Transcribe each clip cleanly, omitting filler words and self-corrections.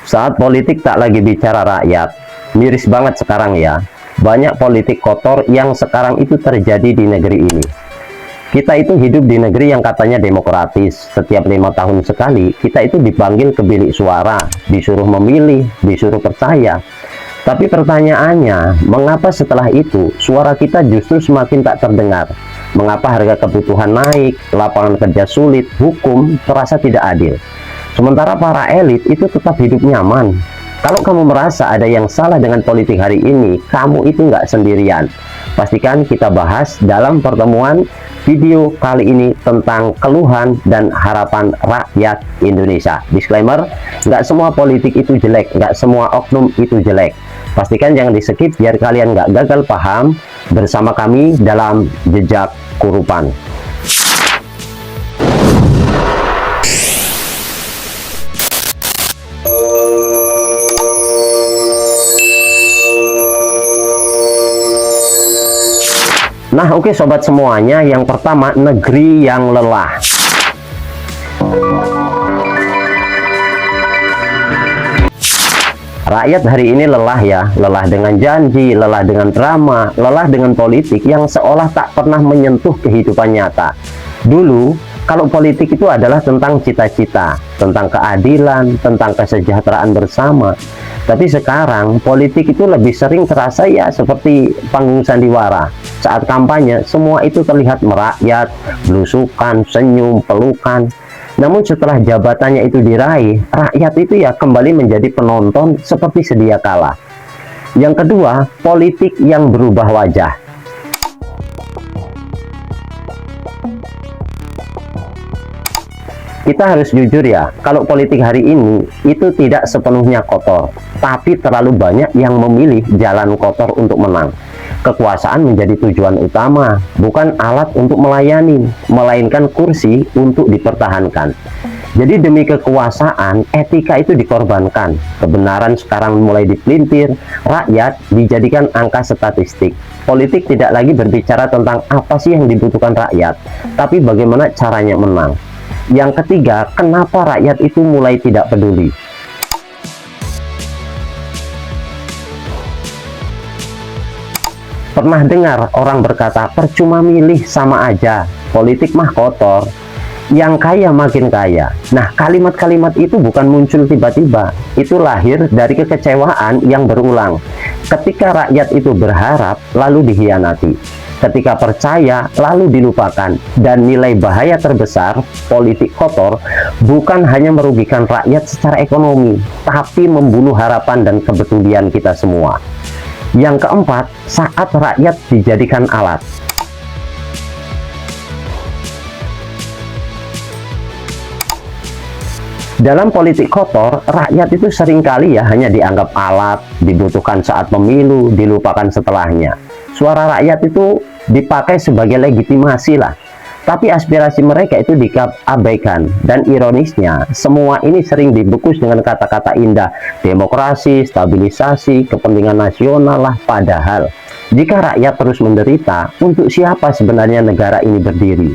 Saat politik tak lagi bicara rakyat, miris banget sekarang ya. Banyak politik kotor yang sekarang itu terjadi di negeri ini. Kita itu hidup di negeri yang katanya demokratis. Setiap 5 tahun sekali, kita itu dipanggil ke bilik suara, disuruh memilih, disuruh percaya. Tapi pertanyaannya, mengapa setelah itu suara kita justru semakin tak terdengar? Mengapa harga kebutuhan naik, lapangan kerja sulit, hukum terasa tidak adil? Sementara para elit itu tetap hidup nyaman. Kalau kamu merasa ada yang salah dengan politik hari ini, kamu itu nggak sendirian. Pastikan kita bahas dalam pertemuan video kali ini tentang keluhan dan harapan rakyat Indonesia. Disclaimer, nggak semua politik itu jelek, nggak semua oknum itu jelek. Pastikan jangan di-skip biar kalian nggak gagal paham bersama kami dalam Jejak Kurupan. Nah, oke sobat semuanya, yang pertama, negeri yang lelah. Rakyat hari ini lelah ya, lelah dengan janji, lelah dengan drama, lelah dengan politik yang seolah tak pernah menyentuh kehidupan nyata. Dulu, kalau politik itu adalah tentang cita-cita, tentang keadilan, tentang kesejahteraan bersama. Tapi sekarang politik itu lebih sering terasa ya seperti panggung sandiwara. Saat kampanye semua itu terlihat merakyat, belusukan, senyum, pelukan. Namun setelah jabatannya itu diraih, rakyat itu ya kembali menjadi penonton seperti sedia kala. Yang kedua, politik yang berubah wajah. Kita harus jujur ya, kalau politik hari ini itu tidak sepenuhnya kotor, tapi terlalu banyak yang memilih jalan kotor untuk menang. Kekuasaan menjadi tujuan utama, bukan alat untuk melayani, melainkan kursi untuk dipertahankan. Jadi demi kekuasaan, etika itu dikorbankan, kebenaran sekarang mulai dipelintir, rakyat dijadikan angka statistik. Politik tidak lagi berbicara tentang apa sih yang dibutuhkan rakyat, tapi bagaimana caranya menang. Yang ketiga, kenapa rakyat itu mulai tidak peduli? Pernah dengar orang berkata, percuma milih sama aja, politik mah kotor, yang kaya makin kaya. Nah, kalimat-kalimat itu bukan muncul tiba-tiba, itu lahir dari kekecewaan yang berulang. Ketika rakyat itu berharap, lalu dikhianati. Ketika percaya, lalu dilupakan. Dan nilai bahaya terbesar politik kotor bukan hanya merugikan rakyat secara ekonomi, tapi membunuh harapan dan kepedulian kita semua. Yang keempat, saat rakyat dijadikan alat. Dalam politik kotor, rakyat itu seringkali ya hanya dianggap alat, dibutuhkan saat pemilu, dilupakan setelahnya. Suara rakyat itu dipakai sebagai legitimasi lah, tapi aspirasi mereka itu diabaikan. Dan ironisnya, semua ini sering dibungkus dengan kata-kata indah, demokrasi, stabilisasi, kepentingan nasional lah. Padahal, jika rakyat terus menderita, untuk siapa sebenarnya negara ini berdiri?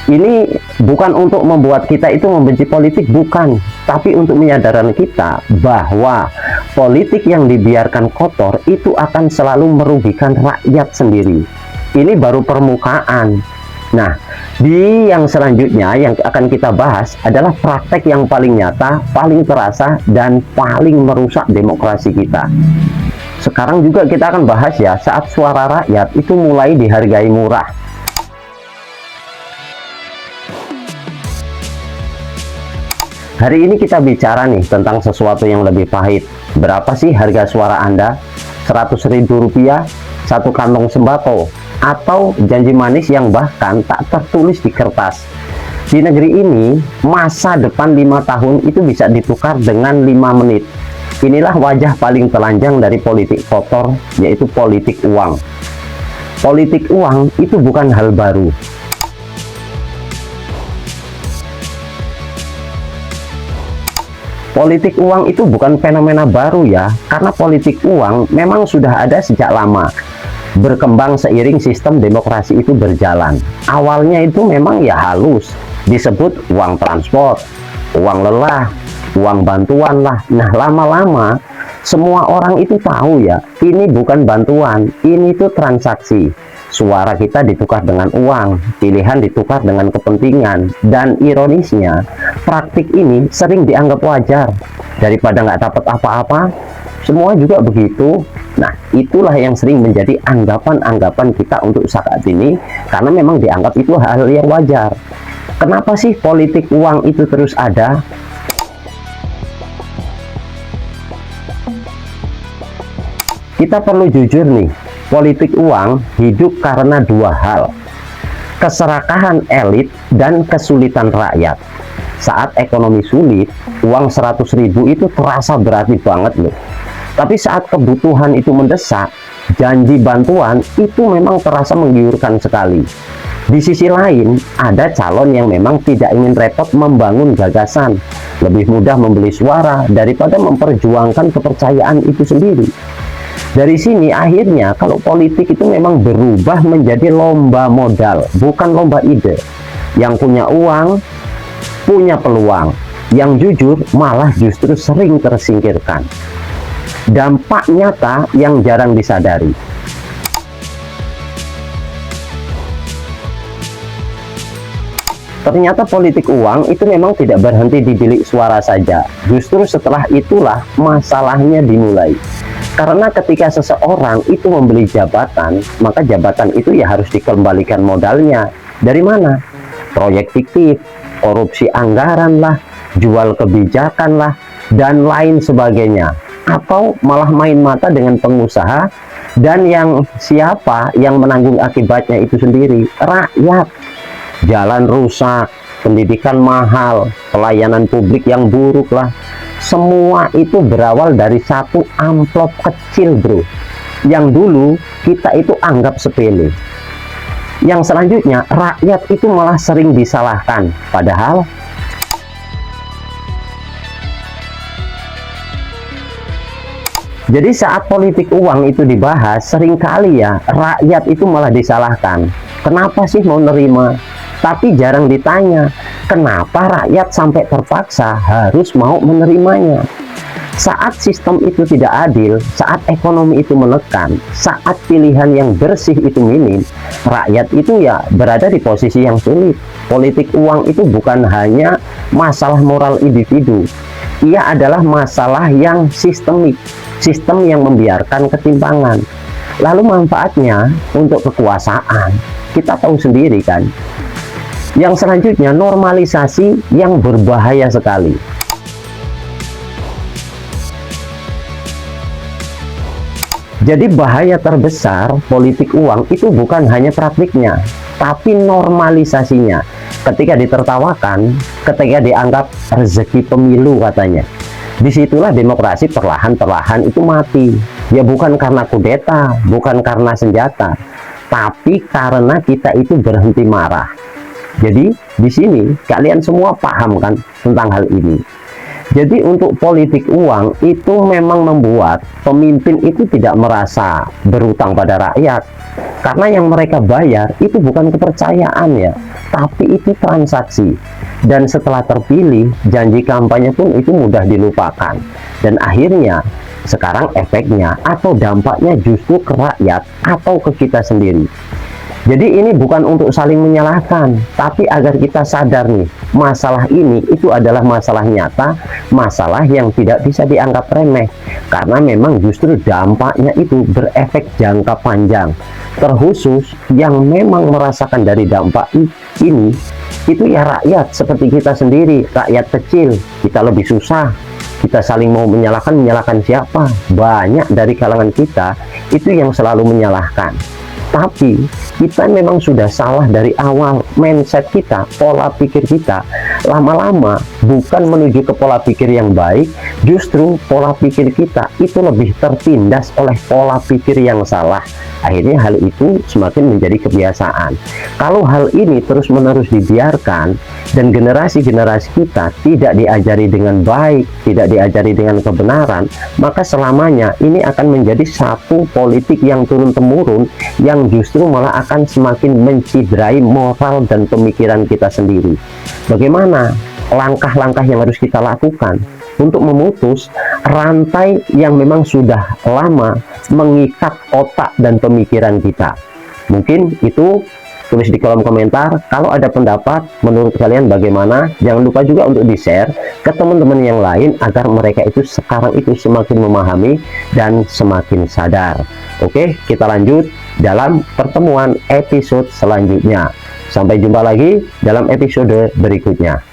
Ini bukan untuk membuat kita itu membenci politik, bukan, tapi untuk menyadarkan kita bahwa politik yang dibiarkan kotor itu akan selalu merugikan rakyat sendiri. Ini baru permukaan. Nah, di yang selanjutnya yang akan kita bahas adalah praktek yang paling nyata, paling terasa, dan paling merusak demokrasi kita. Sekarang juga kita akan bahas ya, saat suara rakyat itu mulai dihargai murah. Hari ini kita bicara nih tentang sesuatu yang lebih pahit. Berapa sih harga suara Anda? Rp100.000, satu kantong sembako, atau janji manis yang bahkan tak tertulis di kertas. Di negeri ini, masa depan 5 tahun itu bisa ditukar dengan 5 menit. Inilah wajah paling telanjang dari politik kotor, yaitu politik uang. Politik uang itu bukan hal baru. Politik uang itu bukan fenomena baru ya, karena politik uang memang sudah ada sejak lama. Berkembang seiring sistem demokrasi itu berjalan. Awalnya itu memang ya halus, disebut uang transport, uang lelah, uang bantuan lah. Nah, lama-lama semua orang itu tahu ya, ini bukan bantuan, ini tuh transaksi. Suara kita ditukar dengan uang, pilihan ditukar dengan kepentingan, dan ironisnya praktik ini sering dianggap wajar. Daripada nggak dapat apa-apa, semua juga begitu. Nah, itulah yang sering menjadi anggapan-anggapan kita untuk saat ini, karena memang dianggap itu hal yang wajar. Kenapa sih politik uang itu terus ada? Kita perlu jujur nih, politik uang hidup karena dua hal: keserakahan elit dan kesulitan rakyat. Saat ekonomi sulit, uang 100.000 itu terasa berarti banget loh. Tapi saat kebutuhan itu mendesak, janji bantuan itu memang terasa menggiurkan sekali. Di sisi lain, ada calon yang memang tidak ingin repot membangun gagasan, lebih mudah membeli suara daripada memperjuangkan kepercayaan itu sendiri. Dari sini akhirnya kalau politik itu memang berubah menjadi lomba modal, bukan lomba ide. Yang punya uang, punya peluang. Yang jujur malah justru sering tersingkirkan. Dampak nyata yang jarang disadari. Ternyata politik uang itu memang tidak berhenti di bilik suara saja. Justru setelah itulah masalahnya dimulai. Karena ketika seseorang itu membeli jabatan, maka jabatan itu ya harus dikembalikan modalnya. Dari mana? Proyek fiktif, korupsi anggaran lah, jual kebijakan lah, dan lain sebagainya. Atau malah main mata dengan pengusaha, dan yang siapa yang menanggung akibatnya itu sendiri? Rakyat. Jalan rusak, pendidikan mahal, pelayanan publik yang buruk lah. Semua itu berawal dari satu amplop kecil, bro, yang dulu kita itu anggap sepele. Yang selanjutnya, rakyat itu malah sering disalahkan, padahal jadi saat politik uang itu dibahas, seringkali ya rakyat itu malah disalahkan. Kenapa sih mau nerima? Tapi jarang ditanya, kenapa rakyat sampai terpaksa harus mau menerimanya? Saat sistem itu tidak adil, saat ekonomi itu menekan, saat pilihan yang bersih itu minim, rakyat itu ya berada di posisi yang sulit. Politik uang itu bukan hanya masalah moral individu, ia adalah masalah yang sistemik, sistem yang membiarkan ketimpangan. Lalu manfaatnya untuk kekuasaan, kita tahu sendiri kan. Yang selanjutnya, normalisasi yang berbahaya sekali. Jadi bahaya terbesar politik uang itu bukan hanya praktiknya, tapi normalisasinya. Ketika ditertawakan, ketika dianggap rezeki pemilu katanya, disitulah demokrasi perlahan-perlahan itu mati. Ya bukan karena kudeta, bukan karena senjata, tapi karena kita itu berhenti marah. Jadi di sini kalian semua paham kan tentang hal ini. Jadi untuk politik uang itu memang membuat pemimpin itu tidak merasa berutang pada rakyat. Karena yang mereka bayar itu bukan kepercayaan ya, tapi itu transaksi. Dan setelah terpilih, janji kampanye pun itu mudah dilupakan. Dan akhirnya sekarang efeknya atau dampaknya justru ke rakyat atau ke kita sendiri. Jadi ini bukan untuk saling menyalahkan, tapi agar kita sadar nih, masalah ini itu adalah masalah nyata, masalah yang tidak bisa dianggap remeh. Karena memang justru dampaknya itu berefek jangka panjang. Terkhusus yang memang merasakan dari dampak ini, itu ya rakyat seperti kita sendiri, rakyat kecil. Kita lebih susah, kita saling mau menyalahkan siapa? Banyak dari kalangan kita itu yang selalu menyalahkan. Tapi kita memang sudah salah dari awal. Mindset kita, pola pikir kita lama-lama bukan menuju ke pola pikir yang baik. Justru pola pikir kita itu lebih tertindas oleh pola pikir yang salah. Akhirnya hal itu semakin menjadi kebiasaan. Kalau hal ini terus-menerus dibiarkan dan generasi-generasi kita tidak diajari dengan baik, tidak diajari dengan kebenaran, maka selamanya ini akan menjadi satu politik yang turun-temurun, yang justru malah akan semakin menciderai moral dan pemikiran kita sendiri. Bagaimana langkah-langkah yang harus kita lakukan? untuk memutus rantai yang memang sudah lama mengikat otak dan pemikiran kita. Mungkin itu, tulis di kolom komentar. Kalau ada pendapat menurut kalian bagaimana, jangan lupa juga untuk di-share ke teman-teman yang lain agar mereka itu sekarang itu semakin memahami dan semakin sadar. Oke, kita lanjut dalam pertemuan episode selanjutnya. Sampai jumpa lagi dalam episode berikutnya.